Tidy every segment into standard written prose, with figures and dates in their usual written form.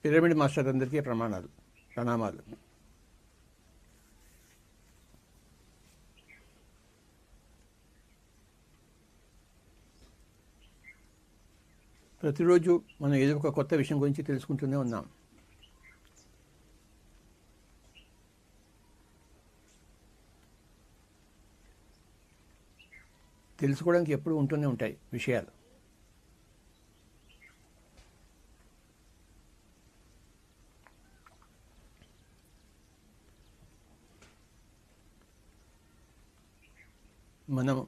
Pyramid master అందరికీ ప్రణామాలు. ప్రతిరోజు మనం ఏదో ఒక కొత్త విషయం గురించి తెలుసుకుంటూనే ఉన్నాం. తెలుసుకోవడానికి ఎప్పుడు ఉంటూనే ఉంటాయి విషయాలు. మనం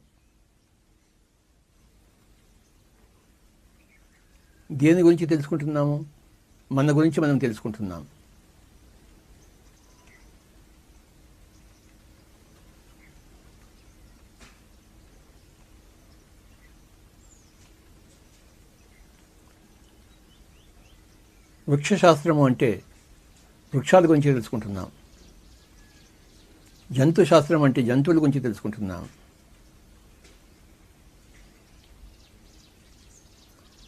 దేని గురించి తెలుసుకుంటున్నాము? మన గురించి మనం తెలుసుకుంటున్నాం. వృక్షశాస్త్రము అంటే వృక్షాల గురించి తెలుసుకుంటున్నాం. జంతుశాస్త్రం అంటే జంతువుల గురించి తెలుసుకుంటున్నాం.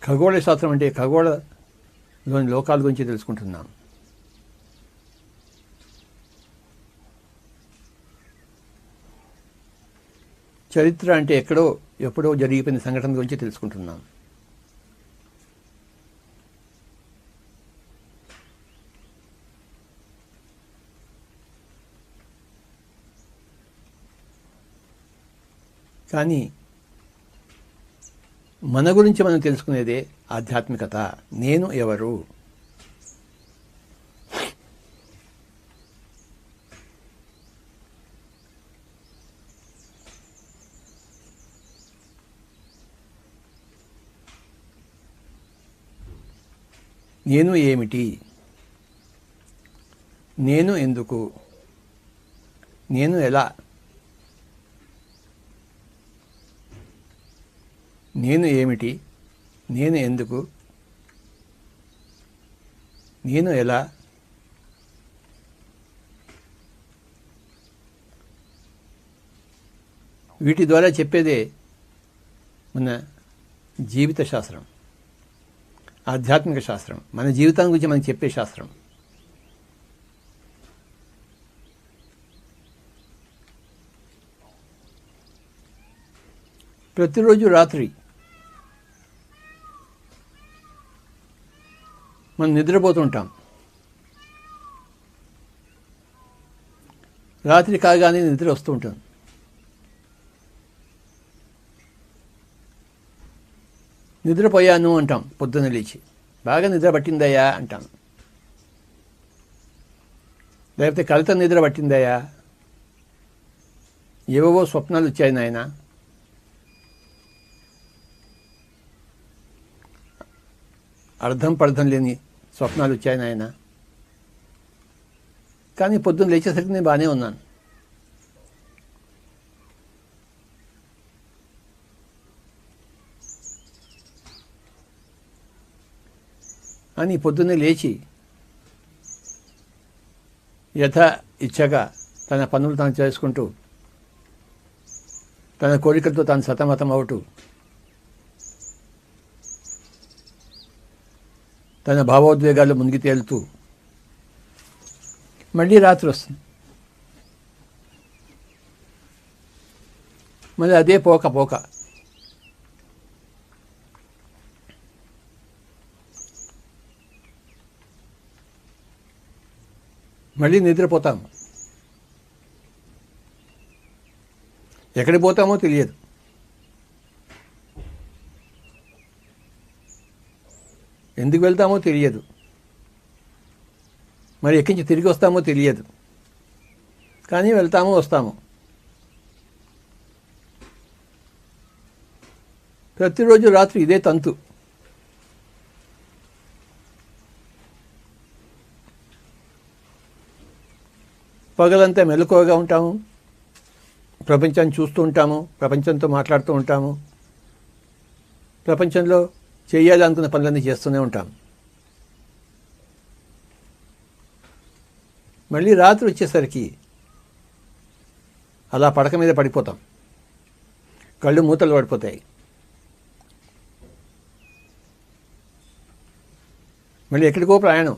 ఖగోళ శాస్త్రం అంటే ఖగోళలోని లోకాల గురించి తెలుసుకుంటున్నాం. చరిత్ర అంటే ఎప్పుడో జరిగిపోయిన సంఘటన గురించి తెలుసుకుంటున్నాం. కానీ మన గురించి మనం తెలుసుకునేదే ఆధ్యాత్మికత. నేను ఎవరు? నేను ఏమిటి? నేను ఎందుకు? నేను ఎలా? నేను ఏమిటి? నేను ఎందుకు? నేను ఎలా? వీటి ద్వారా చెప్పేదే మన జీవిత శాస్త్రం, ఆధ్యాత్మిక శాస్త్రం. మన జీవితం గురించి మనకి చెప్పే శాస్త్రం. ప్రతిరోజు రాత్రి మనం నిద్రపోతుంటాం. రాత్రి కాగానే నిద్ర వస్తూ ఉంటుంది. నిద్రపోయాను అంటాం పొద్దున్న లేచి. బాగా నిద్ర పట్టిందయ్యా అంటాం. లేకపోతే కలత నిద్ర పట్టిందయ్యా, ఏవేవో స్వప్నాలు వచ్చాయి నాయన, అర్థం పర్థం లేని స్వప్నాలు వచ్చాయి నాయన. కానీ పొద్దున్న లేచేసరికి నేను బాగానే ఉన్నాను. అని పొద్దున్నే లేచి ఇచ్చగా తన పనులు తాను చేసుకుంటూ, తన కోరికలతో తాను సతమతం అవుతూ, తన భావోద్వేగాలు మునిగి తేలుతూ మళ్ళీ రాత్రి వస్తుంది. మళ్ళీ అదే పోక మళ్ళీ నిద్రపోతాము. ఎక్కడికి పోతామో తెలియదు. ఎందుకు వెళ్తామో తెలియదు. మరి ఎక్కడి నుంచి తిరిగి వస్తామో తెలియదు. కానీ వెళ్తాము, వస్తాము. ప్రతిరోజు రాత్రి ఇదే తంతు. పగలంతా మెలకువగా ఉంటాము, ప్రపంచాన్ని చూస్తూ ఉంటాము, ప్రపంచంతో మాట్లాడుతూ ఉంటాము, ప్రపంచంలో చేయాలనుకున్న పనులన్నీ చేస్తూనే ఉంటాం. మళ్ళీ రాత్రి వచ్చేసరికి అలా పడక మీద పడిపోతాం. కళ్ళు మూతలు పడిపోతాయి. మళ్ళీ ఎక్కడికో ప్రయాణం.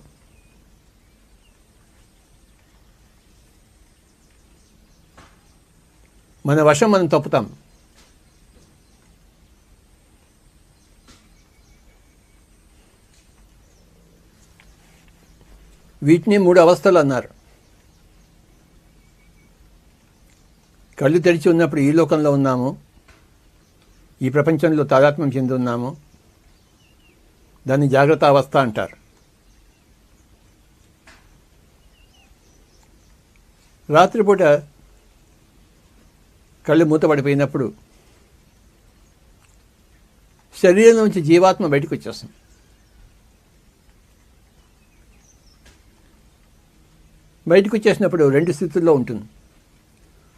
మన వశం మనం తప్పుతాం. వీటిని 3 అవస్థలు అన్నారు. కళ్ళు తెరిచి ఉన్నప్పుడు ఈ లోకంలో ఉన్నాము, ఈ ప్రపంచంలో తాదాత్మ్యం చెంది ఉన్నాము. దాన్ని జాగ్రత్త అవస్థ అంటారు. రాత్రిపూట కళ్ళు మూతపడిపోయినప్పుడు శరీరం నుంచి జీవాత్మ బయటకు వచ్చేస్తుంది. బయటకు వచ్చేసినప్పుడు 2 స్థితుల్లో ఉంటుంది: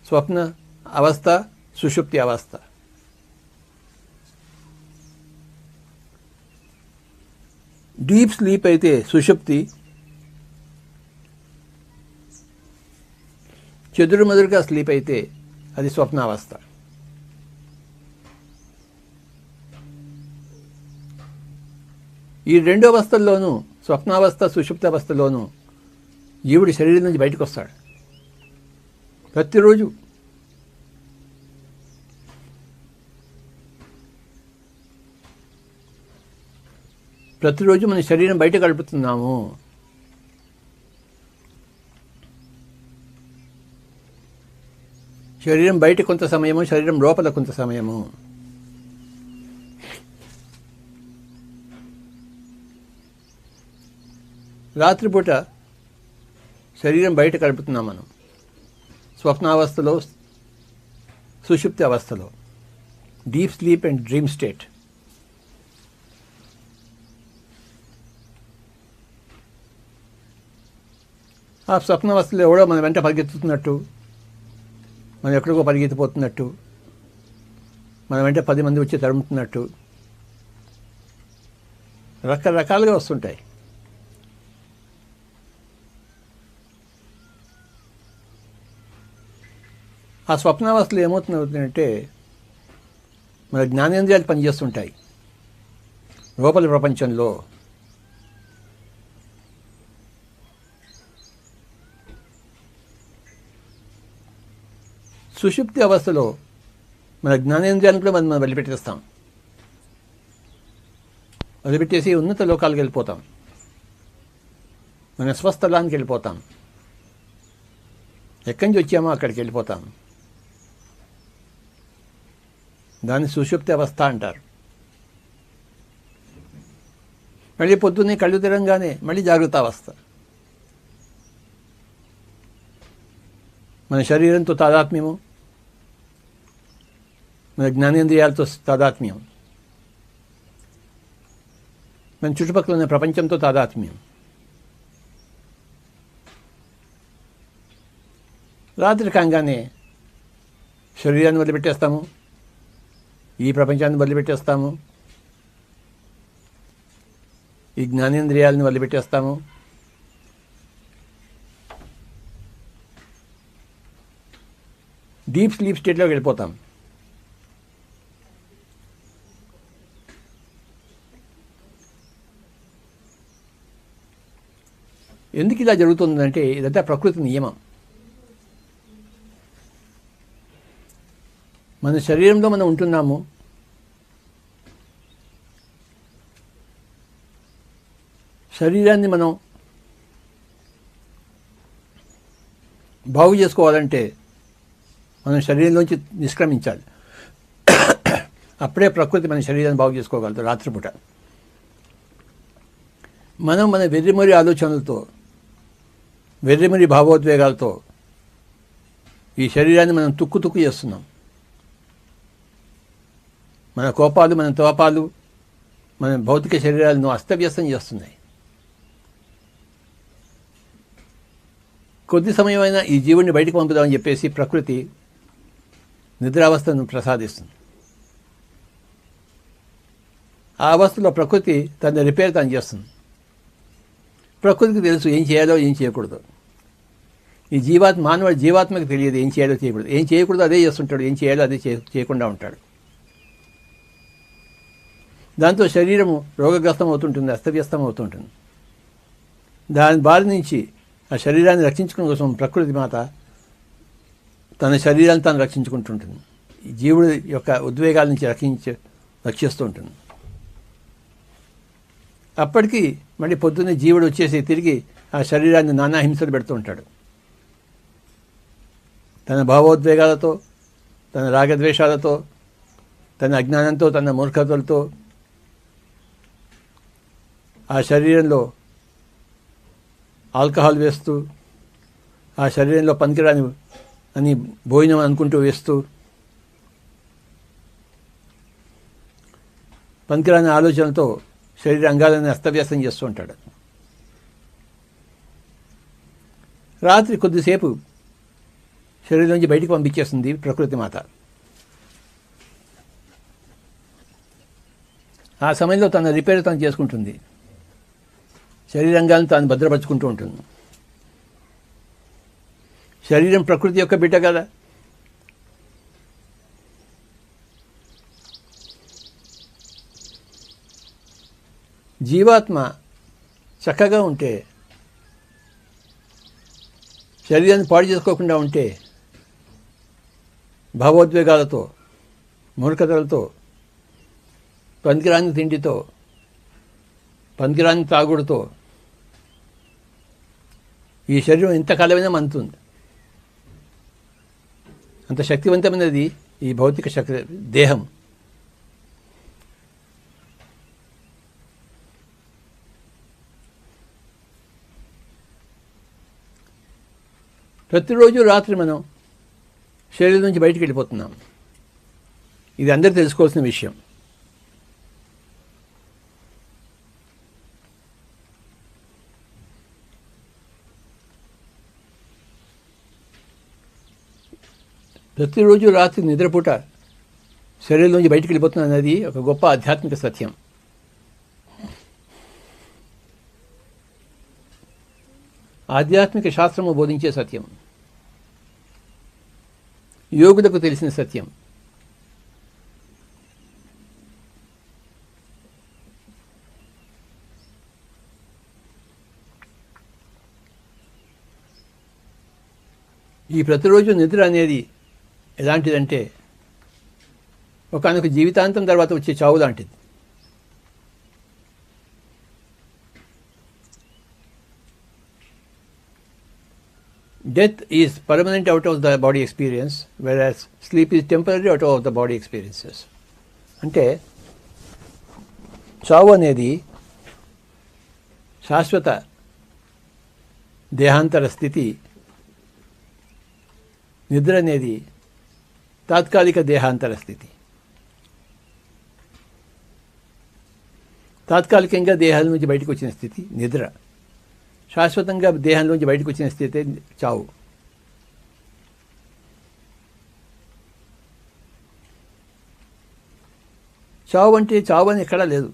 స్వప్న అవస్థ, సుషుప్తి అవస్థ. డీప్ స్లీప్ అయితే సుషుప్తి, చెదురుమదురుగా స్లీప్ అయితే అది స్వప్నావస్థ. ఈ 2 అవస్థల్లోనూ, స్వప్నావస్థ సుషుప్తావస్థలోనూ జీవుడి శరీరం నుంచి బయటకు వస్తాడు ప్రతిరోజు. ప్రతిరోజు మన శరీరం బయట గడుపుతున్నాము. శరీరం బయట కొంత సమయము, శరీరం లోపల కొంత సమయము. రాత్రిపూట శరీరం బయట గడుపుతున్నాం మనం, స్వప్నావస్థలో, సుషుప్తి అవస్థలో, deep sleep and dream state. ఆ స్వప్నావస్థలో ఎవడో మన వెంట పరిగెత్తుతున్నట్టు, మనం ఎక్కడికో పరిగెత్తిపోతున్నట్టు, మన వెంట 10 మంది వచ్చి తరుముతున్నట్టు రకరకాలుగా వస్తుంటాయి. ఆ స్వప్నావస్థలో ఏమవుతుందంటే మన జ్ఞానేంద్రియాలు పనిచేస్తుంటాయి లోపల ప్రపంచంలో. సుషుప్తి అవస్థలో మన జ్ఞానేంద్రియాలను కూడా మనం వదిలిపెట్టేస్తాం. వదిలిపెట్టేసి ఉన్నత లోకాలకు వెళ్ళిపోతాం, మన స్వస్థలానికి వెళ్ళిపోతాం. ఎక్కడి నుంచి వచ్చామో అక్కడికి వెళ్ళిపోతాం. దాన్ని సుషుప్తి అవస్థ అంటారు. మళ్ళీ పొద్దున్నే కళ్ళు తెరంగానే మళ్ళీ జాగ్రత్త అవస్థ. మన శరీరంతో తాదాత్మ్యము, మన జ్ఞానేంద్రియాలతో తాదాత్మ్యం, మన చుట్టుపక్కల ఉన్న ప్రపంచంతో తాదాత్మ్యం. రాత్రి కాగానే శరీరాన్ని వదిలిపెట్టేస్తాము, ఈ ప్రపంచాన్ని వదిలిపెట్టేస్తాము, ఈ జ్ఞానేంద్రియాలను వదిలిపెట్టేస్తాము. డీప్ స్లీప్ స్టేట్లోకి వెళ్ళిపోతాం. ఎందుకు ఇలా జరుగుతుందంటే ఇదంతా ప్రకృతి నియమం. మన శరీరంలో మనం ఉంటున్నాము, శరీరాన్ని మనం బాగు చేసుకోవాలంటే మనం శరీరంలోంచి నిష్క్రమించాలి. అప్పుడే ప్రకృతి మన శరీరాన్ని బాగు చేసుకోగలదు. రాత్రిపూట మనం మన వెర్రిమరి ఆలోచనలతో, వెర్రిమరి భావోద్వేగాలతో ఈ శరీరాన్ని మనం తుక్కు చేస్తున్నాం. మన కోపాలు, మన తోపాలు మన భౌతిక శరీరాలను అస్తవ్యస్తం చేస్తున్నాయి. కొద్ది సమయమైనా ఈ జీవుడిని బయటకు పంపుదామని చెప్పేసి ప్రకృతి నిద్రావస్థను ప్రసాదిస్తుంది. ఆ అవస్థలో ప్రకృతి తన రిపేర్ తను చేస్తుంది. ప్రకృతికి తెలుసు ఏం చేయాలో ఏం చేయకూడదు. ఈ మానవుడి జీవాత్మకి తెలియదు ఏం చేయాలో చేయకూడదు. ఏం చేయకూడదు అదే చేస్తుంటాడు, ఏం చేయాలో అదే చేయకుండా ఉంటాడు. దాంతో శరీరము రోగగ్రస్తం అవుతుంటుంది, అస్తవ్యస్తం అవుతుంటుంది. దాని బారి నుంచి ఆ శరీరాన్ని రక్షించుకునే కోసం ప్రకృతి మాత తన శరీరాన్ని తాను రక్షించుకుంటుంటుంది. జీవుడి యొక్క ఉద్వేగాల నుంచి రక్షిస్తూ ఉంటుంది. అప్పటికి మళ్ళీ పొద్దున్నే జీవుడు వచ్చేసి తిరిగి ఆ శరీరాన్ని నానా హింసలు పెడుతూ ఉంటాడు. తన భావోద్వేగాలతో, తన రాగద్వేషాలతో, తన అజ్ఞానంతో, తన మూర్ఖతలతో ఆ శరీరంలో ఆల్కహాల్ వేస్తూ, ఆ శరీరంలో పనికిరాని అని భోజనం అనుకుంటూ వేస్తూ, పనికిరాని ఆలోచనలతో శరీర అంగాలను అస్తవ్యస్తం చేస్తూ ఉంటాడు. రాత్రి కొద్దిసేపు శరీరం నుంచి బయటికి పంపించేస్తుంది ప్రకృతి మాత. ఆ సమయంలో తన రిపేర్ తను చేసుకుంటుంది. శరీరంగాలను తాను భద్రపరుచుకుంటూ ఉంటుంది. శరీరం ప్రకృతి యొక్క బిడ్డ కదా. జీవాత్మ చక్కగా ఉంటే, శరీరాన్ని పాడు చేసుకోకుండా ఉంటే, భావోద్వేగాలతో, మూర్ఖతలతో, పనికిరాని తిండితో, పనికిరాని తాగుడుతో ఈ శరీరం ఎంతకాలమైనా మంతుంది. అంత శక్తివంతమైనది ఈ భౌతిక దేహం. ప్రతిరోజు రాత్రి మనం శరీరం నుంచి బయటికి వెళ్ళిపోతున్నాం. ఇది అందరూ తెలుసుకోవాల్సిన విషయం. ప్రతిరోజు రాత్రి నిద్రపూట శరీరం నుంచి బయటికి వెళ్ళిపోతున్నాం అనేది ఒక గొప్ప ఆధ్యాత్మిక సత్యం. ఆధ్యాత్మిక శాస్త్రము బోధించే సత్యం, యోగులకు తెలిసిన సత్యం. ఈ ప్రతిరోజు నిద్ర అనేది ఎలాంటిదంటే ఒకనొక జీవితాంతం తర్వాత వచ్చే చావు లాంటిది. Death is permanent out of the body experience, whereas sleep is temporary out of the body experiences. అంటే చావు అనేది శాశ్వత దేహాంతర స్థితి, నిద్ర అనేది తాత్కాలిక దేహాంతర స్థితి. తాత్కాలికంగా దేహాల నుంచి బయటకు వచ్చిన స్థితి నిద్ర, శాశ్వతంగా దేహంలోంచి బయటకు వచ్చిన స్థితి చావు. చావు అంటే చావు అని ఎక్కడా లేదు.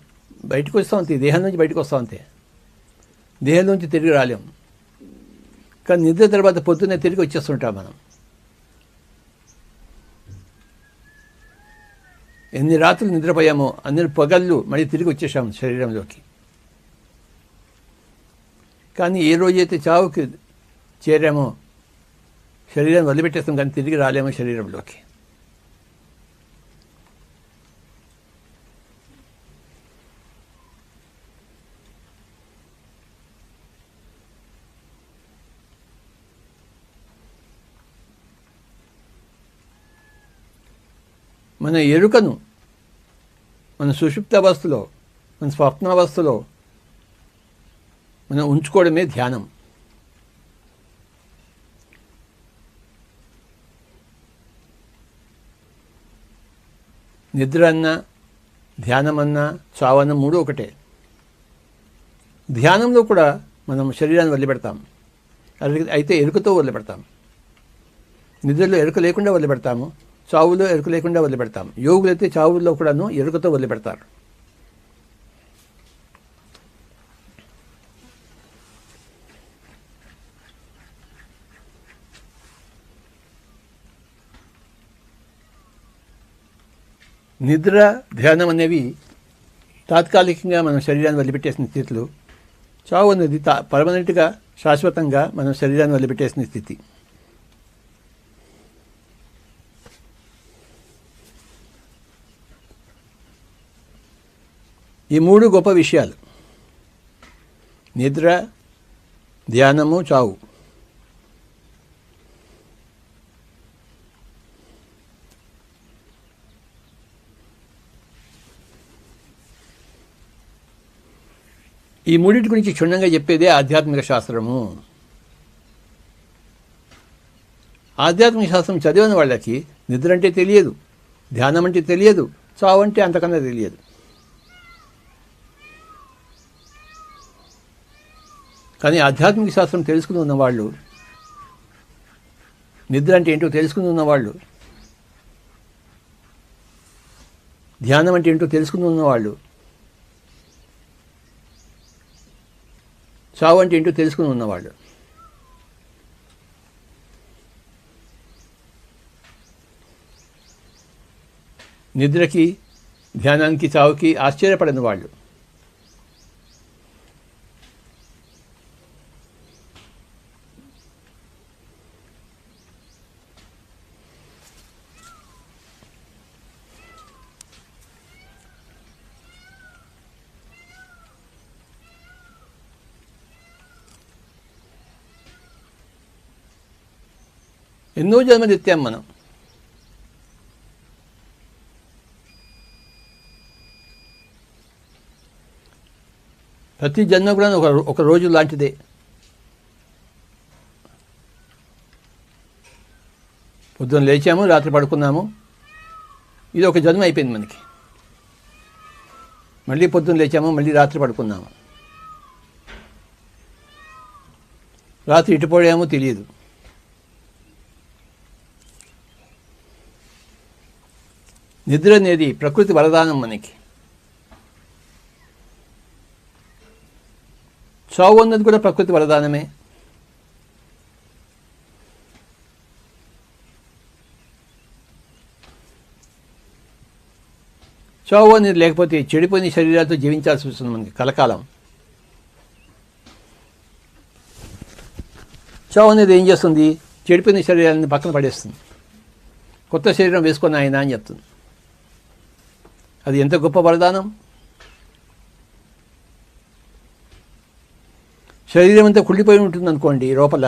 బయటకు వస్తాం అంతే, దేహం నుంచి బయటకు వస్తాం అంతే. దేహంలోంచి తిరిగి రాలేం. కానీ నిద్ర తర్వాత పొద్దున్నే తిరిగి వచ్చేస్తుంటాం మనం. ఎన్ని రాత్రులు నిద్రపోయామో అన్ని పగళ్ళు మళ్ళీ తిరిగి వచ్చేసాము శరీరంలోకి. కానీ ఏ రోజైతే చావుకి చేరామో శరీరం వదిలిపెట్టేస్తాం, కానీ తిరిగి రాలేమో శరీరంలోకి. మన ఎరుకను మన సుషుప్తావస్థలో, మన స్వప్నావస్థలో మనం ఉంచుకోవడమే ధ్యానం. నిద్ర అన్నా, ధ్యానం అన్నా, చావన్న మూడు ఒకటే. ధ్యానంలో కూడా మనం శరీరాన్ని వదిలిపెడతాం, అయితే ఎరుకతో వదిలిపెడతాం. నిద్రలో ఎరుక లేకుండా వదిలిపెడతాము, చావులో ఎరుక లేకుండా వదిలిపెడతాము. యోగులైతే చావుల్లో కూడాను ఎరుకతో వదిలిపెడతారు. నిద్ర, ధ్యానం అనేవి తాత్కాలికంగా మనం శరీరాన్ని వదిలిపెట్టేసిన స్థితులు. చావు అనేది పర్మనెంట్గా, శాశ్వతంగా మనం శరీరాన్ని వదిలిపెట్టేసిన స్థితి. ఈ మూడు గొప్ప విషయాలు: నిద్ర, ధ్యానము, చావు. ఈ మూడింటి గురించి క్షుణ్ణంగా చెప్పేదే ఆధ్యాత్మిక శాస్త్రము. ఆధ్యాత్మిక శాస్త్రం చదివిన వాళ్ళకి నిద్ర అంటే తెలియదు, ధ్యానం అంటే తెలియదు, చావు అంటే అంతకన్నా తెలియదు. కానీ ఆధ్యాత్మిక శాస్త్రం తెలుసుకుని ఉన్నవాళ్ళు, నిద్ర అంటే ఏంటో తెలుసుకుని ఉన్నవాళ్ళు, ధ్యానం అంటే ఏంటో తెలుసుకుని ఉన్నవాళ్ళు, చావు అంటే ఏంటో తెలుసుకుని ఉన్నవాళ్ళు. నిద్రకి, ధ్యానానికి, చావుకి ఆశ్చర్యపడని వాళ్ళు. ఎన్నో జన్మలు ఎత్తాం మనం. ప్రతి జన్మ కూడా ఒక రోజు లాంటిదే. పొద్దున్న లేచాము, రాత్రి పడుకున్నాము, ఇది ఒక జన్మ అయిపోయింది మనకి. మళ్ళీ పొద్దున్న లేచాము, మళ్ళీ రాత్రి పడుకున్నాము. రాత్రి ఇటుపోయామో తెలియదు. నిద్ర అనేది ప్రకృతి వరదానం మనకి. చావు అన్నది కూడా ప్రకృతి వరదానమే. చావు అనేది లేకపోతే చెడిపోయిన శరీరాలతో జీవించాల్సి వస్తుంది మనకి కలకాలం. చావు అనేది ఏం చేస్తుంది? చెడిపోయిన శరీరాన్ని పక్కన పడేస్తుంది. కొత్త శరీరం వేసుకొని ఆయన అని చెప్తుంది. అది ఎంత గొప్ప వరదానం! శరీరం అంతా కుళ్ళిపోయి ఉంటుంది అనుకోండి, లోపల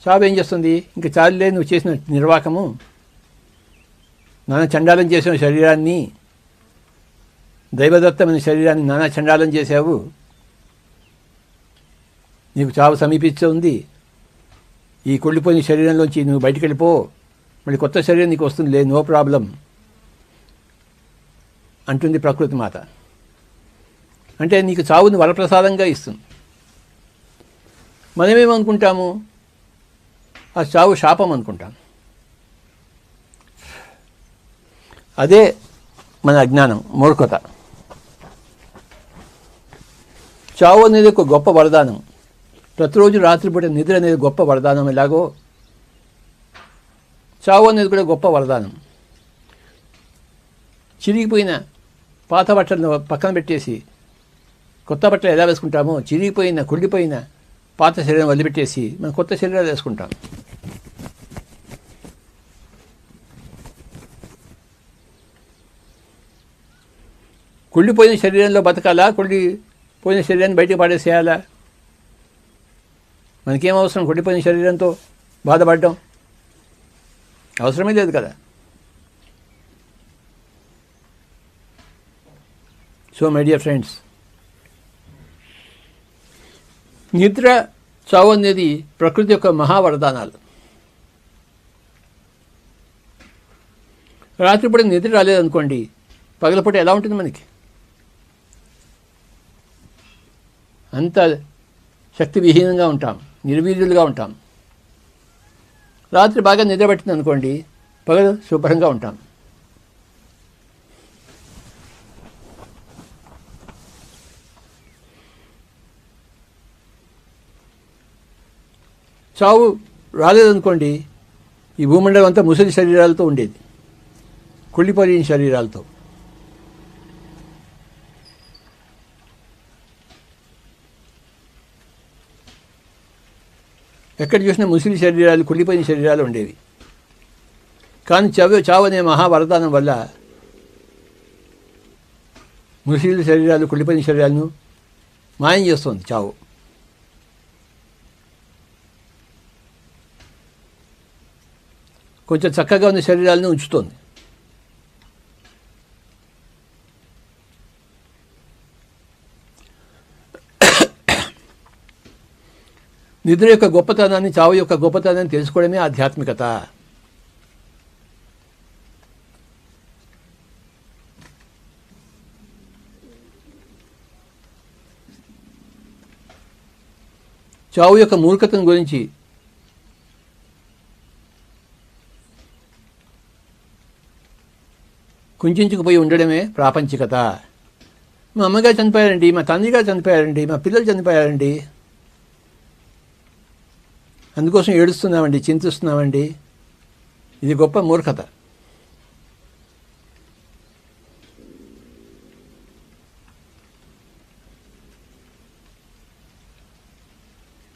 చావు ఏం చేస్తుంది? ఇంకా చాలులే, నువ్వు చేసిన నిర్వాకము, నానా చండాలం చేసిన శరీరాన్ని, దైవదత్తమైన శరీరాన్ని నానా చండాలం చేశావు, నీకు చావు సమీపిస్తుంది, ఈ కుళ్ళిపోయిన శరీరంలోంచి నువ్వు బయటికి వెళ్ళిపో, మళ్ళీ కొత్త శరీరం నీకు వస్తుంది, నో ప్రాబ్లం అంటుంది ప్రకృతి మాత. అంటే నీకు చావుని వరప్రసాదంగా ఇస్తుంది. మనమేమనుకుంటాము? ఆ చావు శాపం అనుకుంటాం. అదే మన అజ్ఞానం, మూర్ఖత. చావు అనేది ఒక గొప్ప వరదానం. ప్రతిరోజు రాత్రిపూట నిద్ర అనేది గొప్ప వరదానం. ఎలాగో చావు అనేది కూడా గొప్ప వరదానం. చిరిగిపోయిన పాత బట్టలను పక్కన పెట్టేసి కొత్త బట్టలు ఎలా వేసుకుంటామో, చిరిగిపోయిన కుళ్ళిపోయిన పాత శరీరం వదిలిపెట్టేసి మనం కొత్త శరీరాలు వేసుకుంటాం. కుళ్ళిపోయిన శరీరంలో బతకాలా, కుళ్ళిపోయిన శరీరాన్ని బయటకు పడేసేయాలా? మనకేం అవసరం కుళ్ళిపోయిన శరీరంతో బాధపడడం? అవసరమే లేదు కదా. సో మై డియర్ ఫ్రెండ్స్, నిద్ర, చావు అనేది ప్రకృతి యొక్క మహావరదానాలు. రాత్రిపూట నిద్ర రాలేదనుకోండి, పగలపూట ఎలా ఉంటుంది మనకి? అంత శక్తి విహీనంగా ఉంటాం, నిర్వీర్యులుగా ఉంటాం. రాత్రి బాగా నిద్ర పట్టింది అనుకోండి, పగలు శుభ్రంగా ఉంటాం. చావు రాలేదనుకోండి, ఈ భూమండలం అంతా ముసలి శరీరాలతో ఉండేది, కుళ్ళిపోయిన శరీరాలతో. ఎక్కడ చూసినా ముసలి శరీరాలు, కుళ్ళిపోయిన శరీరాలు ఉండేవి. కానీ చావు అనే మహావరదానం వల్ల ముసిలి శరీరాలు, కుళ్ళిపోయిన శరీరాలను మాయం చేస్తుంది చావు. కొంచెం చక్కగా ఉన్న శరీరాలను ఉంచుతోంది. నిద్ర యొక్క గొప్పతనాన్ని, చావు యొక్క గొప్పతనాన్ని తెలుసుకోవడమే ఆధ్యాత్మికత. చావు యొక్క మూర్ఖతను గురించి కుంచుకుపోయి ఉండడమే ప్రాపంచికత. మా అమ్మగారు చనిపోయారండి, మా తండ్రి గారు చనిపోయారండి, మా పిల్లలు చనిపోయారండి, అందుకోసం ఏడుస్తున్నామండి, చింతిస్తున్నామండి. ఇది గొప్ప మూర్ఖత.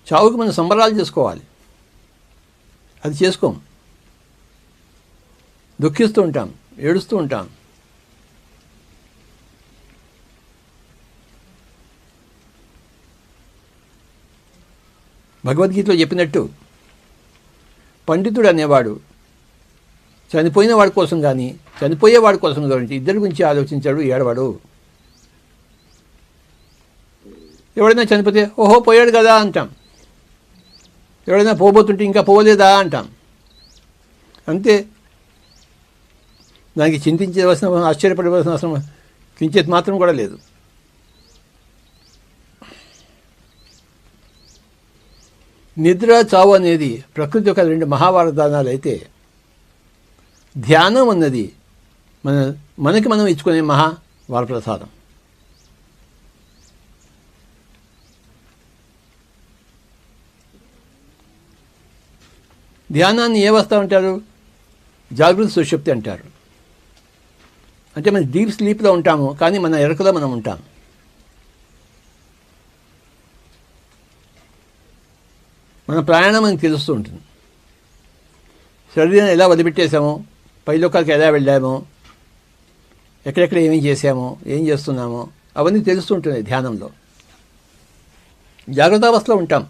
చావుకు మనం సంబరాలు చేసుకోవాలి, అది చేసుకోం. దుఃఖిస్తూ ఉంటాం, ఏడుస్తూ ఉంటాం. భగవద్గీతలో చెప్పినట్టు పండితుడు అనేవాడు చనిపోయిన వాడి కోసం కానీ చనిపోయేవాడి కోసం కానీ ఇద్దరి గురించి ఆలోచించాడు, ఏడవాడు. ఎవడైనా చనిపోతే ఓహో పోయాడు కదా అంటాం, ఎవడైనా పోబోతుంటే ఇంకా పోలేదా అంటాం. అంతే. దానికి చింతించవలసిన, ఆశ్చర్యపడవలసిన అవసరం కించిత్ మాత్రం కూడా లేదు. నిద్ర, చావు అనేది ప్రకృతి యొక్క రెండు మహావరదానాలు అయితే, ధ్యానం అన్నది మనకి మనం ఇచ్చుకునే మహా వరప్రసాదం. ధ్యానాన్ని ఏ అవస్థ అంటారు? జాగృత సుషుప్తి అంటారు. అంటే మనం డీప్ స్లీప్లో ఉంటాము, కానీ మన ఎరుకలో మనం ఉంటాం. మన ప్రయాణం మనకు తెలుస్తూ ఉంటుంది. శరీరాన్ని ఎలా వదిలిపెట్టేసామో, పైలోకాలకు ఎలా వెళ్ళామో, ఎక్కడెక్కడ ఏమేం చేసామో, ఏం చేస్తున్నామో అవన్నీ తెలుస్తుంటుంది ధ్యానంలో. జాగ్రత్త అవస్థలో ఉంటాం,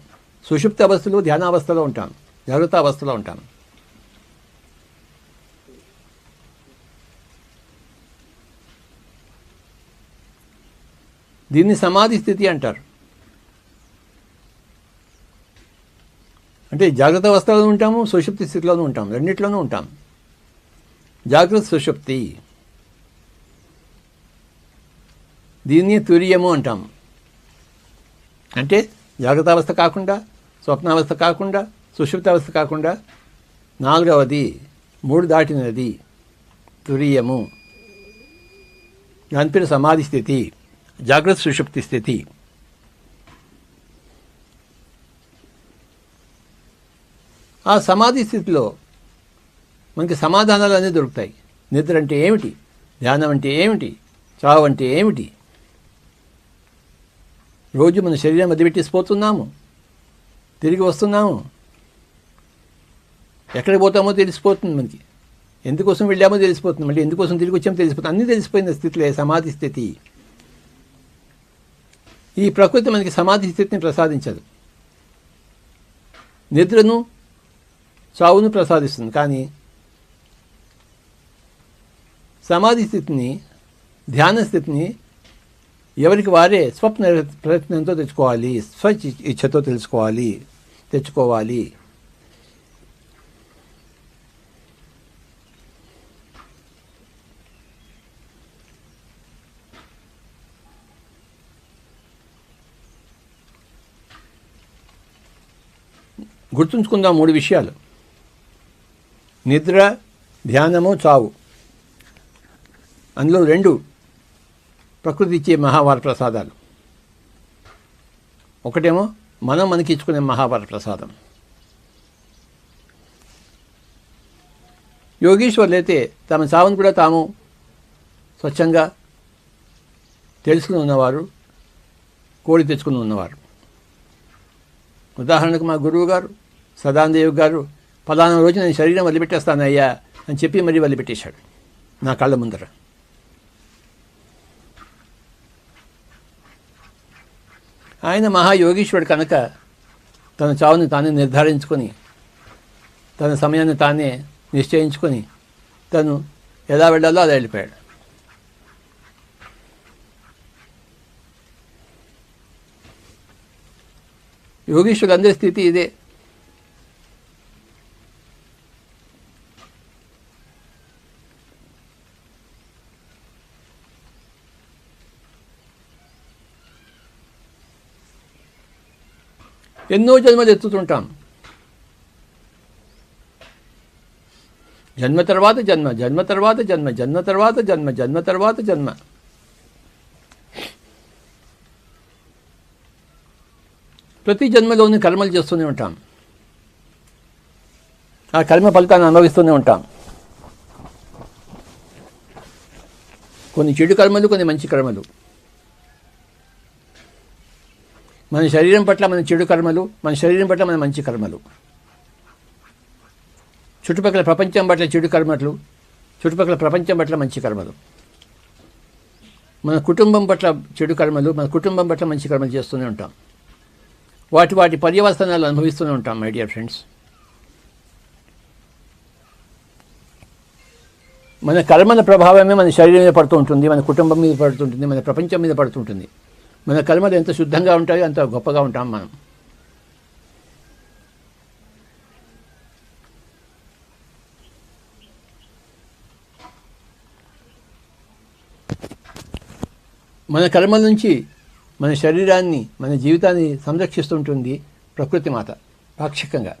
సుషుప్తి అవస్థలో, ధ్యానావస్థలో ఉంటాం, జాగ్రత్త అవస్థలో ఉంటాం. దీన్ని సమాధి స్థితి అంటారు. అంటే జాగ్రత్త అవస్థలోనూ ఉంటాము, సుషుప్తి స్థితిలోనూ ఉంటాం, రెండిట్లోనూ ఉంటాం. జాగ్రత్త సుషుప్తి, దీన్ని తురియము అంటాం. అంటే జాగ్రత్త అవస్థ కాకుండా, స్వప్నావస్థ కాకుండా, సుషుప్తి అవస్థ కాకుండా, నాలుగవది 3 దాటినది తురియము. దాని పేరు సమాధి స్థితి, జాగ్రత్త సుషుప్తి స్థితి. ఆ సమాధి స్థితిలో మనకి సమాధానాలు అన్నీ దొరుకుతాయి. నిద్ర అంటే ఏమిటి, ధ్యానం అంటే ఏమిటి, చావు అంటే ఏమిటి. రోజు మన శరీరం వదిలిపెట్టేసిపోతున్నాము, తిరిగి వస్తున్నాము, ఎక్కడికి పోతామో తెలిసిపోతుంది మనకి, ఎందుకోసం వెళ్ళామో తెలిసిపోతుంది, మళ్ళీ ఎందుకోసం తిరిగి వచ్చామో తెలిసిపోతుంది, అన్నీ తెలిసిపోయిన స్థితిలో సమాధి స్థితి. ఈ ప్రకృతి మనకి సమాధి స్థితిని ప్రసాదించదు, నిద్రను చావును ప్రసాదిస్తుంది. కానీ సమాధి స్థితిని, ధ్యాన స్థితిని ఎవరికి వారే స్వప్న ప్రయత్నంతో తెచ్చుకోవాలి, స్వ ఇచ్ఛతో తెచ్చుకోవాలి. గుర్తుంచుకుందాం 3 విషయాలు: నిద్ర, ధ్యానము, చావు. అందులో 2 ప్రకృతి ఇచ్చే మహావార ప్రసాదాలు. ఒకటేమో మనం మనకి ఇచ్చుకునే మహావార ప్రసాదం. యోగీశ్వరులు అయితే తమ చావును కూడా తాము స్వచ్ఛంగా తెలుసుకుని ఉన్నవారు, కోడి తెచ్చుకుని ఉన్నవారు. ఉదాహరణకు మా గురువు గారు సదానందేవ్ గారు ఫలానా రోజు నేను శరీరం వదిలిపెట్టేస్తానయ్యా అని చెప్పి మరీ వదిలిపెట్టేశాడు నా కళ్ళ ముందర. ఆయన మహాయోగీశ్వరుడు కనుక తన చావుని తానే నిర్ధారించుకొని తన సమయాన్ని తానే నిశ్చయించుకొని తను ఎలా వెళ్ళాలో అలా వెళ్ళిపోయాడు. యోగీశ్వరులందరి స్థితి ఇదే. ఎన్నో జన్మలు ఎత్తుతుంటాం. జన్మ తర్వాత జన్మ, జన్మ తర్వాత జన్మ, జన్మ తర్వాత జన్మ, జన్మ తర్వాత జన్మ. ప్రతి జన్మలోని కర్మలు చేస్తూనే ఉంటాం. ఆ కర్మ ఫలితాన్ని అనుభవిస్తూనే ఉంటాం. కొన్ని చెడు కర్మలు, కొన్ని మంచి కర్మలు. మన శరీరం పట్ల మన చెడు కర్మలు, మన శరీరం పట్ల మన మంచి కర్మలు. చుట్టుపక్కల ప్రపంచం పట్ల చెడు కర్మలు, చుట్టుపక్కల ప్రపంచం పట్ల మంచి కర్మలు. మన కుటుంబం పట్ల చెడు కర్మలు, మన కుటుంబం పట్ల మంచి కర్మలు చేస్తూనే ఉంటాం. వాటి పర్యవసనాలు అనుభవిస్తూనే ఉంటాం. మై డియర్ ఫ్రెండ్స్, మన కర్మల ప్రభావమే మన శరీరం మీద పడుతూ ఉంటుంది, మన కుటుంబం మీద పడుతుంటుంది, మన ప్రపంచం మీద పడుతుంటుంది. మన కర్మలు ఎంత శుద్ధంగా ఉంటాయో అంత గొప్పగా ఉంటాం మనం. మన కర్మల నుంచి మన శరీరాన్ని, మన జీవితాన్ని సంరక్షిస్తుంటుంది ప్రకృతి మాత పాక్షికంగా.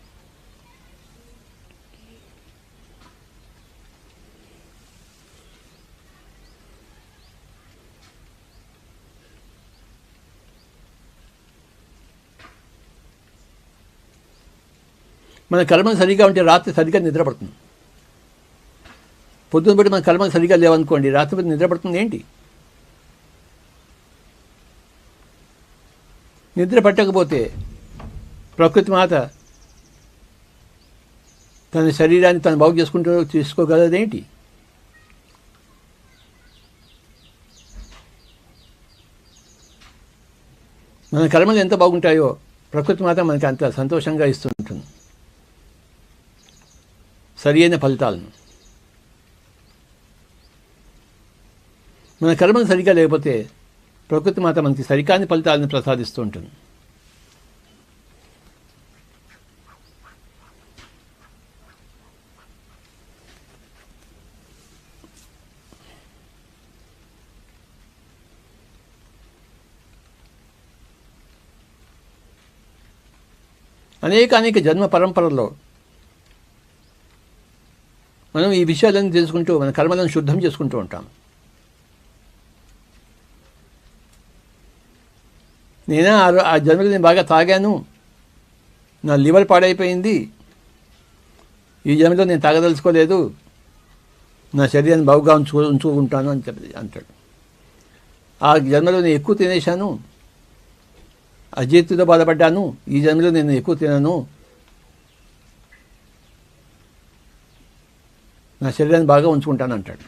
మన కర్మలు సరిగా ఉంటే రాత్రి సరిగ్గా నిద్రపడుతుంది. పొద్దున బట్టి మన కర్మలు సరిగా లేవనుకోండి, రాత్రి నిద్రపడుతుంది ఏంటి? నిద్ర పట్టకపోతే ప్రకృతి మాత తన శరీరాన్ని తను బాగు తీసుకోగలదేంటి? మన కర్మలు ఎంత బాగుంటాయో ప్రకృతి మాత మనకి అంత సంతోషంగా ఇస్తుంటుంది సరి అయిన ఫలితాలను. మన కర్మలు సరిగా లేకపోతే ప్రకృతి మాత మనకి సరికాని ఫలితాలను ప్రసాదిస్తూ ఉంటుంది. అనేక జన్మ పరంపరలో మనం ఈ విషయాలన్నీ తెలుసుకుంటూ మన కర్మలను శుద్ధం చేసుకుంటూ ఉంటాం. నేనే ఆ జన్మలో నేను బాగా తాగాను, నా లివర్ పాడైపోయింది, ఈ జన్మలో నేను తాగదలుచుకోలేదు, నా శరీరాన్ని బాగుగా ఉంచుకుంటాను అని అంటాడు. ఆ జన్మలో నేను ఎక్కువ తినేశాను, అజీర్తితో బాధపడ్డాను, ఈ జన్మలో నేను ఎక్కువ తినను, నా శరీరాన్ని బాగా ఉంచుకుంటాను అంటాడు.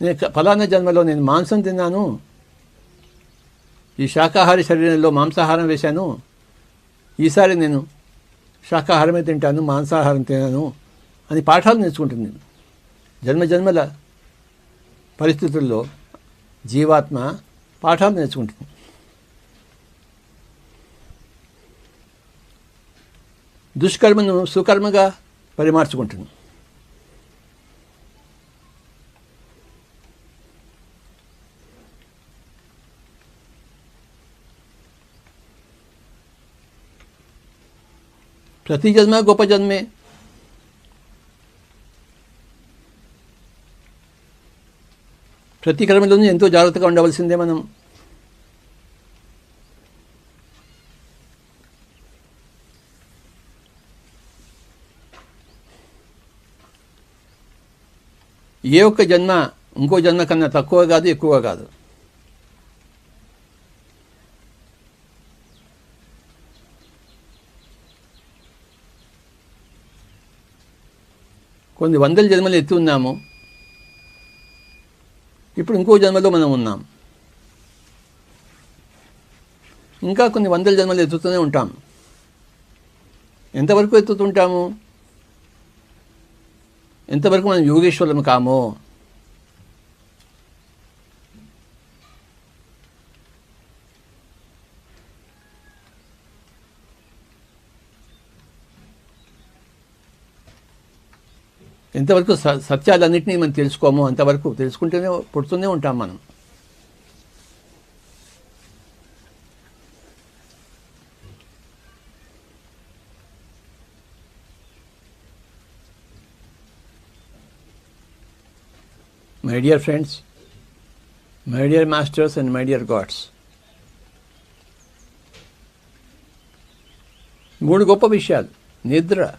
నేను ఫలానా జన్మలో నేను మాంసం తిన్నాను, ఈ శాకాహారి శరీరంలో మాంసాహారం వేశాను, ఈసారి నేను శాకాహారమే తింటాను, మాంసాహారం తినాను అని పాఠాలు నేర్చుకుంటుంది. జన్మజన్మల పరిస్థితుల్లో జీవాత్మ పాఠాలు నేర్చుకుంటుంది. దుష్కర్మను సుకర్మగా పరిమార్చుకుంటుంది. ప్రతి జన్మ గొప్ప జన్మే. ప్రతి కర్మలోనూ ఎంతో జాగ్రత్తగా ఉండవలసిందే మనం. ఏ ఒక్క జన్మ ఇంకో జన్మ కన్నా తక్కువ కాదు, ఎక్కువ కాదు. కొన్ని వందల జన్మలు ఎత్తి ఉన్నాము, ఇప్పుడు ఇంకో జన్మలో మనం ఉన్నాం. ఇంకా కొన్ని వందల జన్మలు ఎత్తుతూనే ఉంటాం. ఎంతవరకు ఎత్తుతుంటాము? ఎంతవరకు మనం యోగేశ్వరులం కామో. ఎంతవరకు సత్యాలన్నింటినీ మనం తెలుసుకోమో అంతవరకు తెలుసుకుంటూనే పుడుతూనే ఉంటాం మనం. My dear friends, my dear masters and my dear gods, 3 గొప్ప విషయాలు: నిద్ర,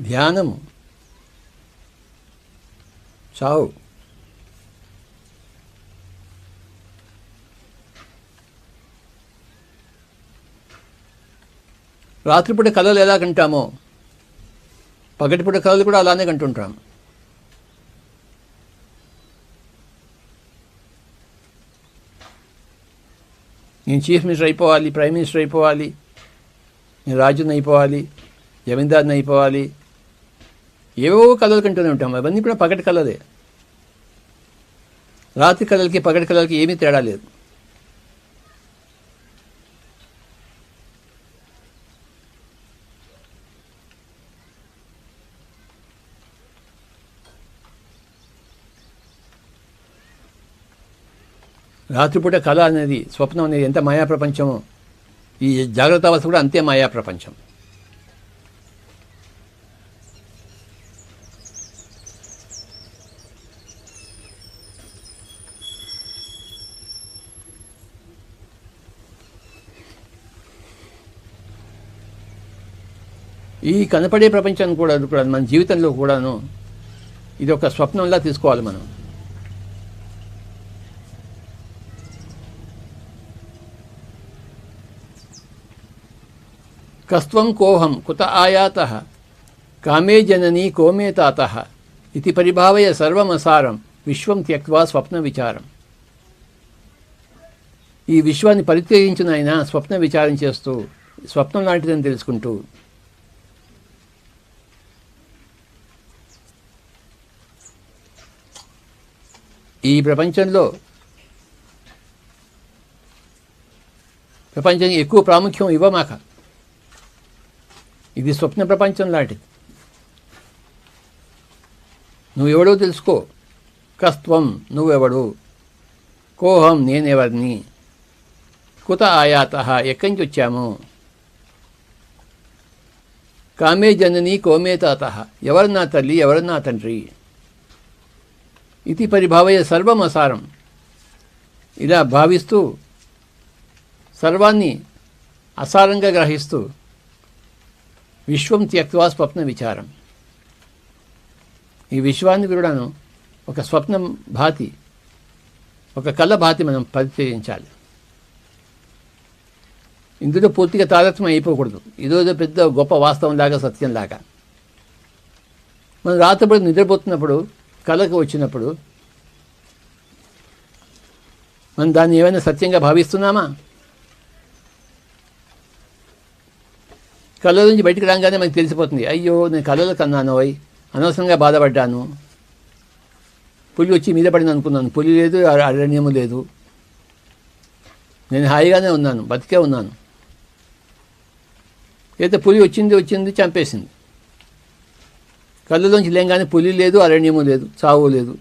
ధ్యానము, చావు. రాత్రిపూట కళలు ఎలా కంటామో పగటిపూట కళలు కూడా అలానే కంటుంటాం. నేను చీఫ్ మినిస్టర్ అయిపోవాలి, ప్రైమ్ మినిస్టర్ అయిపోవాలి, నేను రాజుని అయిపోవాలి, జమీందారుని అయిపోవాలి, ఏవో కళలు కంటూనే ఉంటాం. అవన్నీ కూడా పగటి కళలే. రాత్రి కళలకి పగటి కళలకి ఏమీ తేడా లేదు. రాత్రిపూట కళ అనేది, స్వప్నం అనేది ఎంత మాయా ప్రపంచమో, ఈ జాగ్రత్త అవస్థ కూడా అంతే మాయా ప్రపంచం. ఈ కనపడే ప్రపంచాన్ని కూడా మన జీవితంలో కూడాను ఇది ఒక స్వప్నంలా తీసుకోవాలి మనం. కస్త్వం కోహం కుత ఆయాతః కామే జననీ కోమే తాతః ఇతి పరిభావయ సర్వమసారం విశ్వం త్యక్వా స్వప్న విచారం. ఈ విశ్వాన్ని పరిత్యజించిన ఆయన స్వప్న విచారం చేస్తూ, స్వప్నం లాంటిదని తెలుసుకుంటూ, ఈ ప్రపంచానికి ఎక్కువ ప్రాముఖ్యం ఇవ్వమాక. ఇది స్వప్న ప్రపంచం లాంటిది. నువ్వెవడో తెలుసుకో. కస్త్వం, నువ్వెవడు. కోహం, నేనెవరిని. కుత ఆయాతః, ఎక్కడి నుంచి వచ్చాము. కామే జనని కోమే తాతః, ఎవరు నా తల్లి, ఎవరు నా తండ్రి. ఇది పరిభావయ సర్వమసారం, ఇలా భావిస్తూ సర్వాన్ని అసారంగా గ్రహిస్తూ విశ్వం త్యక్వా స్వప్న విచారం. ఈ విశ్వాన్ని కూడాను ఒక స్వప్నం భాతి, ఒక కళ భాతి మనం పరిత్యజించాలి. ఇందులో పూర్తిగా తారతమ్యం అయిపోకూడదు. ఇదేదో పెద్ద గొప్ప వాస్తవంలాగా, సత్యంలాగా. మనం రాత్రిపూట నిద్రపోతున్నప్పుడు కళకు వచ్చినప్పుడు మనం దాన్ని ఏమైనా సత్యంగా భావిస్తున్నామా? కళల నుంచి బయటికి రాగానే మనకు తెలిసిపోతుంది, అయ్యో నేను కళలు కన్నాను, అనవసరంగా బాధపడ్డాను, పులి వచ్చి మీద పడింది అనుకున్నాను. పులి లేదు, అరణ్యము లేదు, నేను హాయిగానే ఉన్నాను, బతికే ఉన్నాను. అయితే పులి వచ్చింది చంపేసింది. కళ్ళలోంచి లేంగానే పులి లేదు, అరణ్యము లేదు, చావు లేదు.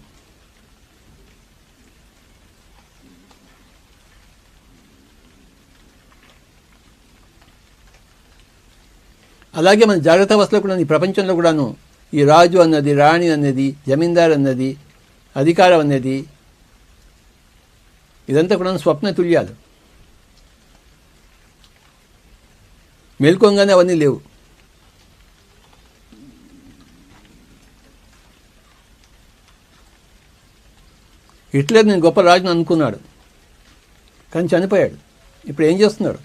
అలాగే మన జాగ్రత్త అవస్థలో కూడా, ఈ ప్రపంచంలో కూడాను ఈ రాజు అన్నది, రాణి అన్నది, జమీందారు అన్నది, అధికారం అన్నది, ఇదంతా కూడా స్వప్న తుల్యాలు. మేల్కోగానే అవన్నీ లేవు. హిట్లర్ నేను గొప్ప రాజుని అనుకున్నాడు, కానీ చనిపోయాడు. ఇప్పుడు ఏం చేస్తున్నాడు?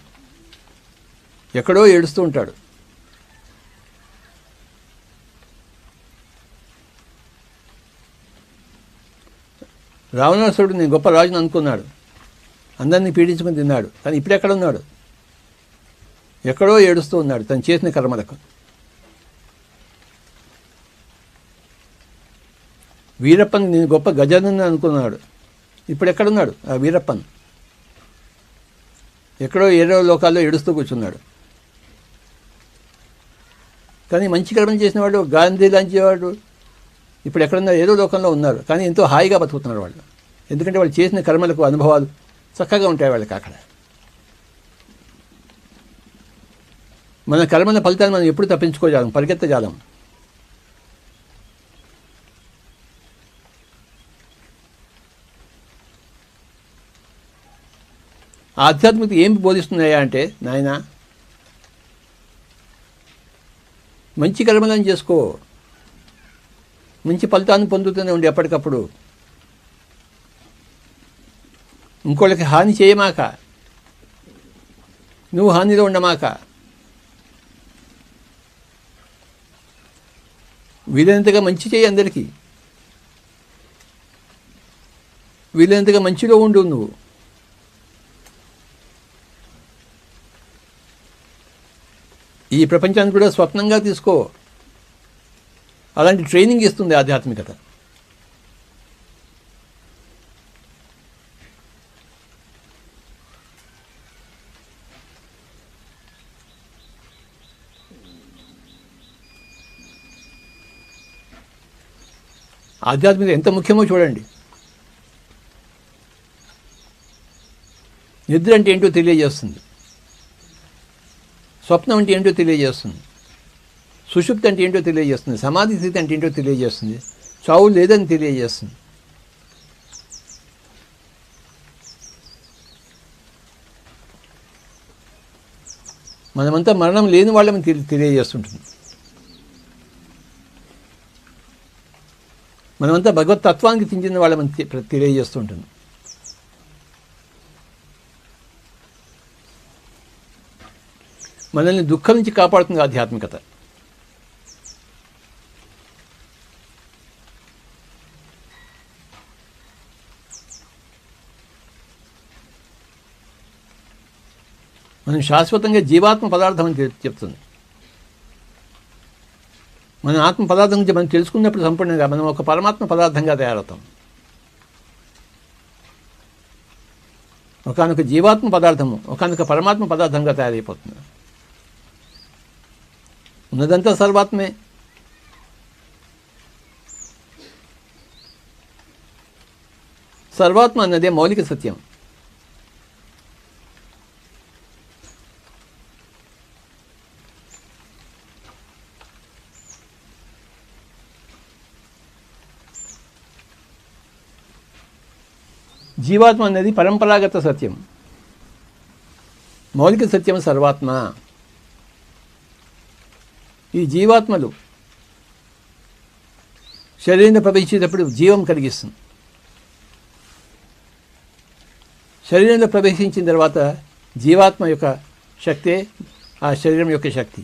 ఎక్కడో ఏడుస్తూ ఉంటాడు. రావణాసురుడు నేను గొప్ప రాజుని అనుకున్నాడు, అందరినీ పీడించుకుని తిన్నాడు. కానీ ఇప్పుడు ఎక్కడున్నాడు? ఎక్కడో ఏడుస్తూ ఉన్నాడు తను చేసిన కర్మలకు. వీరప్పన్ నేను గొప్ప గజానని అనుకున్నాడు, ఇప్పుడు ఎక్కడున్నాడు ఆ వీరప్పన్? ఎక్కడో ఏడో లోకాల్లో ఏడుస్తూ కూర్చున్నాడు. కానీ మంచి కర్మలు చేసిన వాడు, గాంధీ లాంటి వాడు ఇప్పుడు ఎక్కడున్నారు? ఏదో లోకంలో ఉన్నారు, కానీ ఎంతో హాయిగా బతుకుతున్నారు వాళ్ళు. ఎందుకంటే వాళ్ళు చేసిన కర్మలకు అనుభవాలు చక్కగా ఉంటాయి వాళ్ళకి అక్కడ. మన కర్మల ఫలితాన్ని మనం ఎప్పుడు తప్పించుకోజాలం, పరిగెత్తజాలం. ఆధ్యాత్మికత ఏం బోధిస్తున్నాయా అంటే, నాయన మంచి కర్మలను చేసుకో, మంచి ఫలితాన్ని పొందుతూనే ఉండి ఎప్పటికప్పుడు. ఇంకోళ్ళకి హాని చేయమాక, నువ్వు హానిలో ఉండమాక. వీలైనంతగా మంచి చేయి అందరికీ, వీలైనంతగా మంచిలో ఉండు నువ్వు. ఈ ప్రపంచాన్ని కూడా స్వప్నంగా తీసుకో. అలాంటి ట్రైనింగ్ ఇస్తుంది ఆధ్యాత్మికత. ఆధ్యాత్మికత ఎంత ముఖ్యమో చూడండి. నిద్ర అంటే ఏంటో తెలియజేస్తుంది, స్వప్నం అంటే ఏంటో తెలియజేస్తుంది, సుషుప్తి అంటే ఏంటో తెలియజేస్తుంది, సమాధి స్థితి అంటే ఏంటో తెలియజేస్తుంది, చావు లేదని తెలియజేస్తుంది. మనమంతా మరణం లేని వాళ్ళని తెలియజేస్తుంటుంది. మనమంతా భగవత్ తత్వానికి చెందిన వాళ్ళని తెలియజేస్తుంటుంది. మనల్ని దుఃఖం నుంచి కాపాడుతుంది ఆధ్యాత్మికత. మనం శాశ్వతంగా జీవాత్మ పదార్థం అని చెప్తుంది. మన ఆత్మ పదార్థం గురించి మనం తెలుసుకున్నప్పుడు సంపూర్ణంగా మనం ఒక పరమాత్మ పదార్థంగా తయారవుతాం. ఒకనొక జీవాత్మ పదార్థము ఒకనొక పరమాత్మ పదార్థంగా తయారైపోతుంది. ఉన్నదంతా సర్వాత్మే. సర్వాత్మ అన్నదే మౌలిక సత్యం. జీవాత్మ అనేది పరంపరాగత సత్యం, మౌలిక సత్యం సర్వాత్మ. ఈ జీవాత్మలు శరీరంలో ప్రవేశించేటప్పుడు జీవం కలిగిస్తుంది. శరీరంలో ప్రవేశించిన తర్వాత జీవాత్మ యొక్క శక్తే ఆ శరీరం యొక్క శక్తి.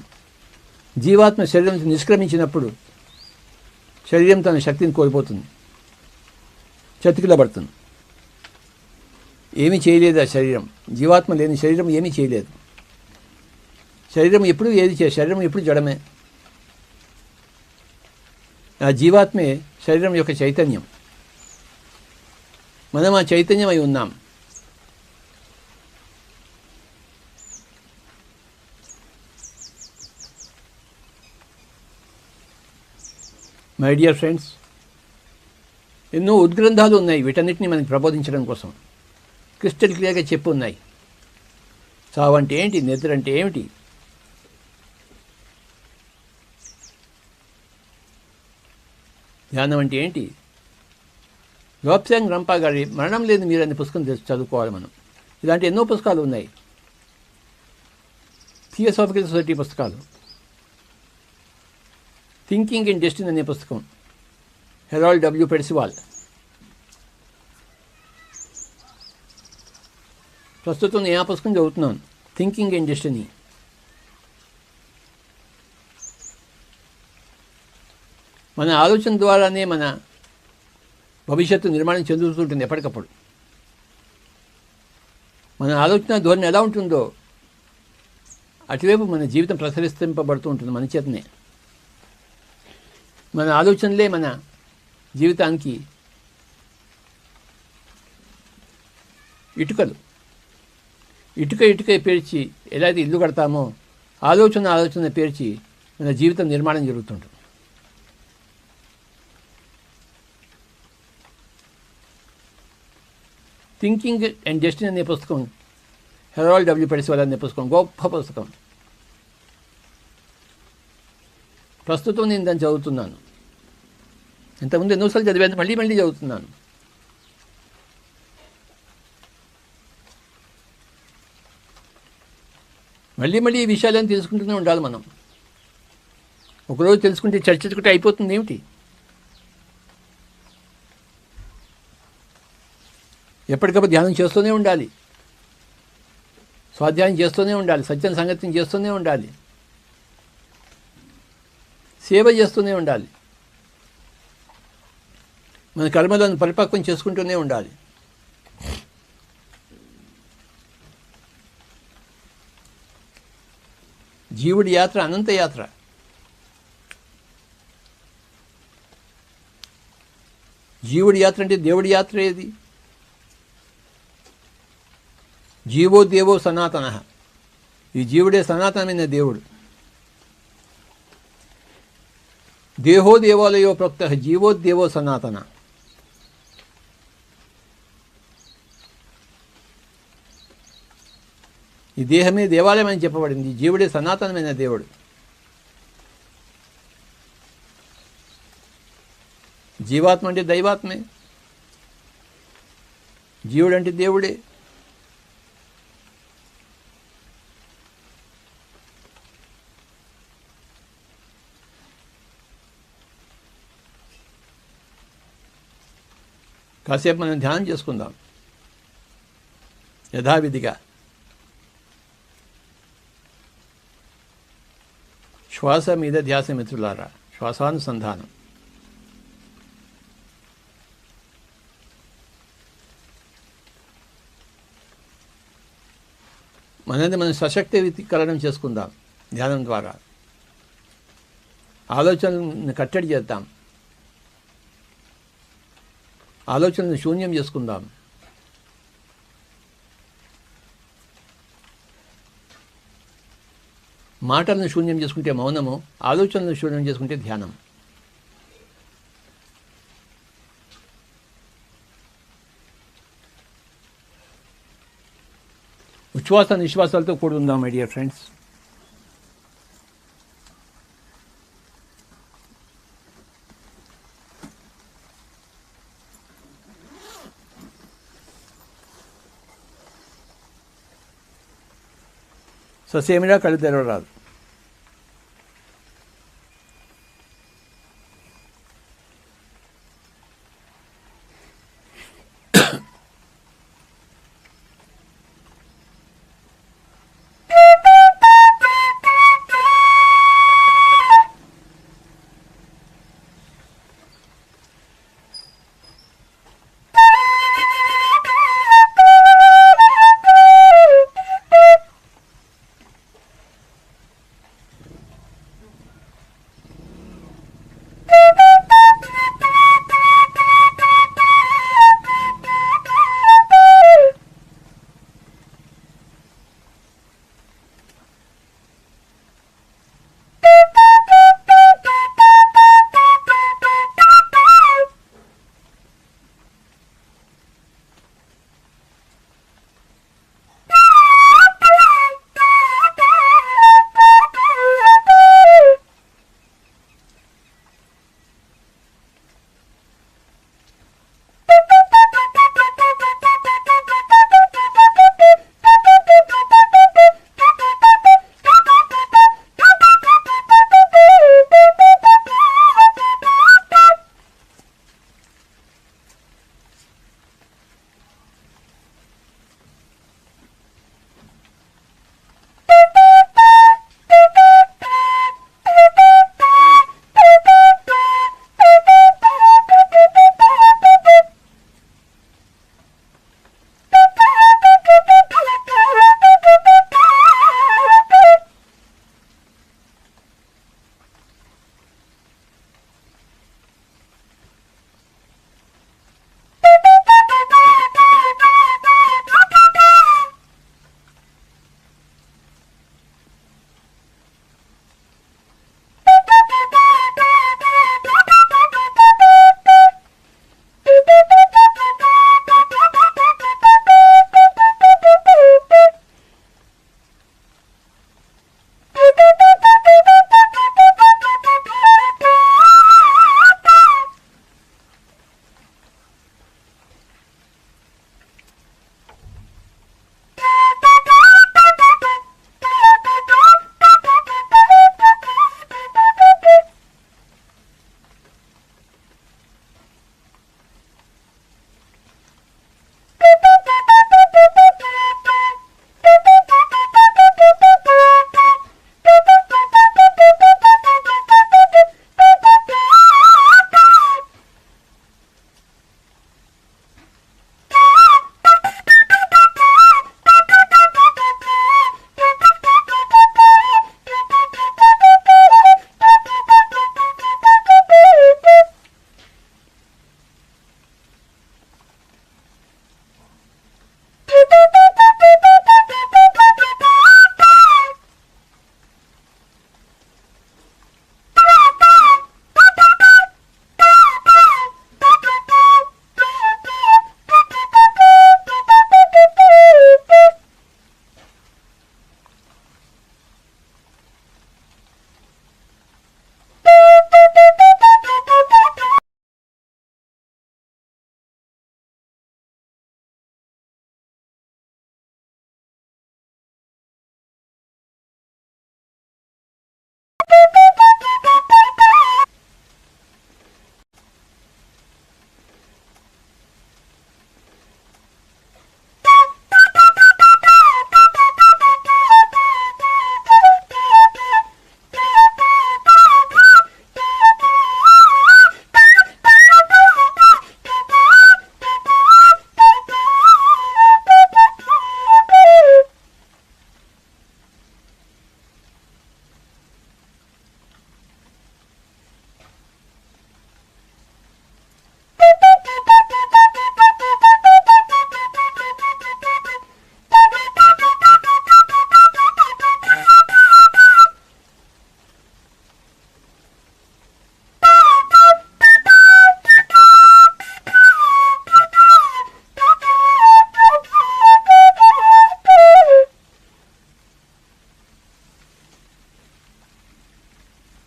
జీవాత్మ శరీరం నుంచి నిష్క్రమించినప్పుడు శరీరం తన శక్తిని కోల్పోతుంది, చతికిలబడుతుంది. ఏమీ చేయలేదు ఆ శరీరం. జీవాత్మ లేని శరీరం ఏమీ చేయలేదు. శరీరం ఎప్పుడు శరీరం ఎప్పుడు జడమే. ఆ జీవాత్మే శరీరం యొక్క చైతన్యం. మనం ఆ చైతన్యం అయి ఉన్నాం. మై డియర్ ఫ్రెండ్స్, ఎన్నో ఉద్గ్రంథాలు ఉన్నాయి వీటన్నిటిని మనకి ప్రబోధించడం కోసం. క్రిస్టల్ క్లియర్గా చెప్పు ఉన్నాయి. చావు అంటే ఏంటి, నిద్ర అంటే ఏమిటి, ధ్యానం అంటే ఏంటి. లోప్సాంగ్ రంపా గారి మరణం లేదు మీరు అనే పుస్తకం చదువుకోవాలి మనం. ఇలాంటి ఎన్నో పుస్తకాలు ఉన్నాయి. థియోసాఫికల్ సొసైటీ పుస్తకాలు, థింకింగ్ ఇన్ డెస్టినీ అనే పుస్తకం హెరాల్డ్ డబ్ల్యూ పెర్సివాల్. ప్రస్తుతం నేను ఆ పుస్తకం చదువుతున్నాను, థింకింగ్ ఇన్ డెస్టినీ. మన ఆలోచన ద్వారానే మన భవిష్యత్తు నిర్మాణం చెందుతుంటుంది ఎప్పటికప్పుడు. మన ఆలోచన ధోరణి ఎలా ఉంటుందో అటువైపు మన జీవితం ప్రసరిస్తుంపబడుతూ ఉంటుంది మన చేతనే. మన ఆలోచనలే మన జీవితానికి ఇటుకలు. ఇటుక పేర్చి ఎలా అయితే ఇల్లు కడతామో ఆలోచన పేర్చి మన జీవితం నిర్మాణం జరుగుతుంటుంది. థింకింగ్ అండ్ డెస్టినీ అనే పుస్తకం హెరాల్డ్ డబ్ల్యూ పెర్సివాల్ అనే పుస్తకం గొప్ప పుస్తకం. ప్రస్తుతం నేను దాన్ని చదువుతున్నాను. ఇంతకుముందు ఎన్నోసార్లు చదివాను, మళ్ళీ చదువుతున్నాను. మళ్ళీ ఈ విషయాలను తెలుసుకుంటూనే ఉండాలి మనం. ఒకరోజు తెలుసుకుంటే చర్చించుకుంటే అయిపోతుంది ఏమిటి? ఎప్పటికప్పుడు ధ్యానం చేస్తూనే ఉండాలి, స్వాధ్యాయం చేస్తూనే ఉండాలి, సత్యం సంగతిని చేస్తూనే ఉండాలి, సేవ చేస్తూనే ఉండాలి, మన కర్మలను పరిపక్వం చేసుకుంటూనే ఉండాలి. జీవుడి యాత్ర అనంత యాత్ర. జీవుడి యాత్ర అంటే దేవుడి యాత్ర ఏది? జీవో దేవో సనాతన. ఈ జీవుడే సనాతనమైన దేవుడు. దేహో దేవాలయో ప్రోక్త జీవోదేవో సనాతన. ఈ దేహమే దేవాలయం అని చెప్పబడింది. జీవుడే సనాతనమైన దేవుడు. జీవాత్మ అంటే దైవాత్మే, జీవుడు అంటే దేవుడే. కాసేపు మనం ధ్యానం చేసుకుందాం యథావిధిగా. శ్వాస మీద ధ్యాస మిత్రులారా, శ్వాసానుసంధానం. మనది మనం సశక్తీకరణం చేసుకుందాం ధ్యానం ద్వారా. ఆలోచనలను కట్టడి చేద్దాం, ఆలోచనలను శూన్యం చేసుకుందాం. మాటలను శూన్యం చేసుకుంటే మౌనము, ఆలోచనలను శూన్యం చేసుకుంటే ధ్యానం. ఉచ్ఛ్వాస నిశ్వాసాలతో కూడి ఉందాం మై డియర్ ఫ్రెండ్స్. ససేమిరా కళ్ళు తెరవరాదు.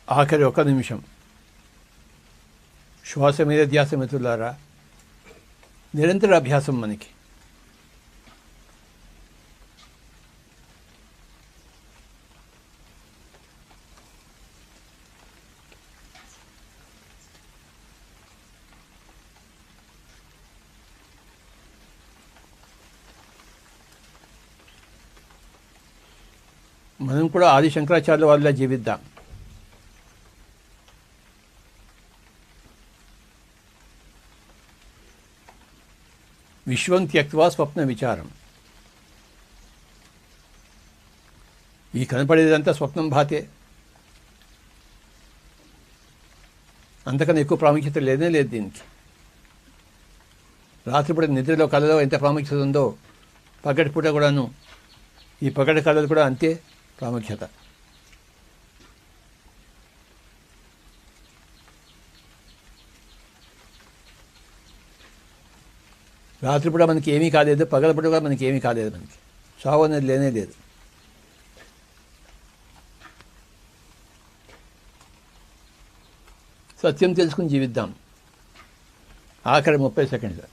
ఆఖరి 1 నిమిషం శ్వాస మీద ధ్యాస మిత్రులారా. నిరంతర అభ్యాసం మనకి. మనం కూడా ఆది శంకరాచార్యుల వాళ్ళ జీవిద్దాం. విశ్వం త్యక్త్వా స్వప్న విచారం. ఈ కనపడేదంతా స్వప్నం భాతే. అంతకన్నా ఎక్కువ ప్రాముఖ్యత లేదే లేదు దీనికి. రాత్రిపూట నిద్రలో కళలో ఎంత ప్రాముఖ్యత ఉందో పగటిపూట కూడాను ఈ పగటి కళలు కూడా అంతే ప్రాముఖ్యత. రాత్రిపూట మనకి ఏమీ కాలేదు, పగలపూట కూడా మనకి ఏమీ కాలేదు. మనకి చావు అనేది లేనే లేదు. సత్యం తెలుసుకుని జీవిద్దాం. ఆఖరి 30 సెకండ్లు.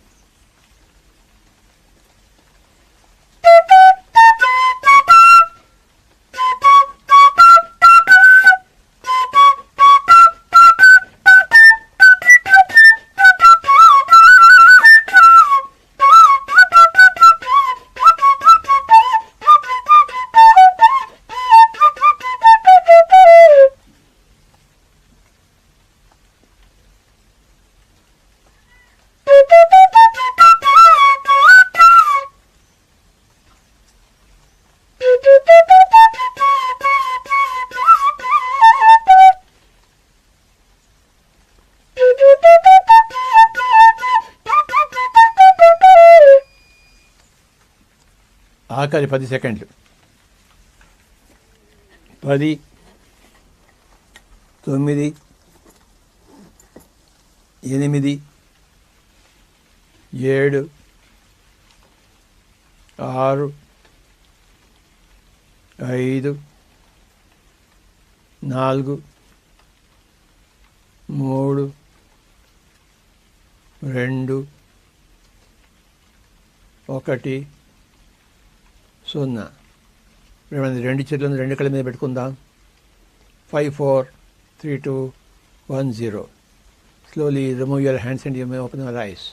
ఆఖరి 10 సెకండ్లు. 10, 9, 8, 7, 6, 5, 4, 3, 2, 1, 0. 2 చేతులను 2 కళ్ళ మీద పెట్టుకుందాం. 5, 4, 3, 2, 1, 0. Slowly remove your hands and you may open your eyes.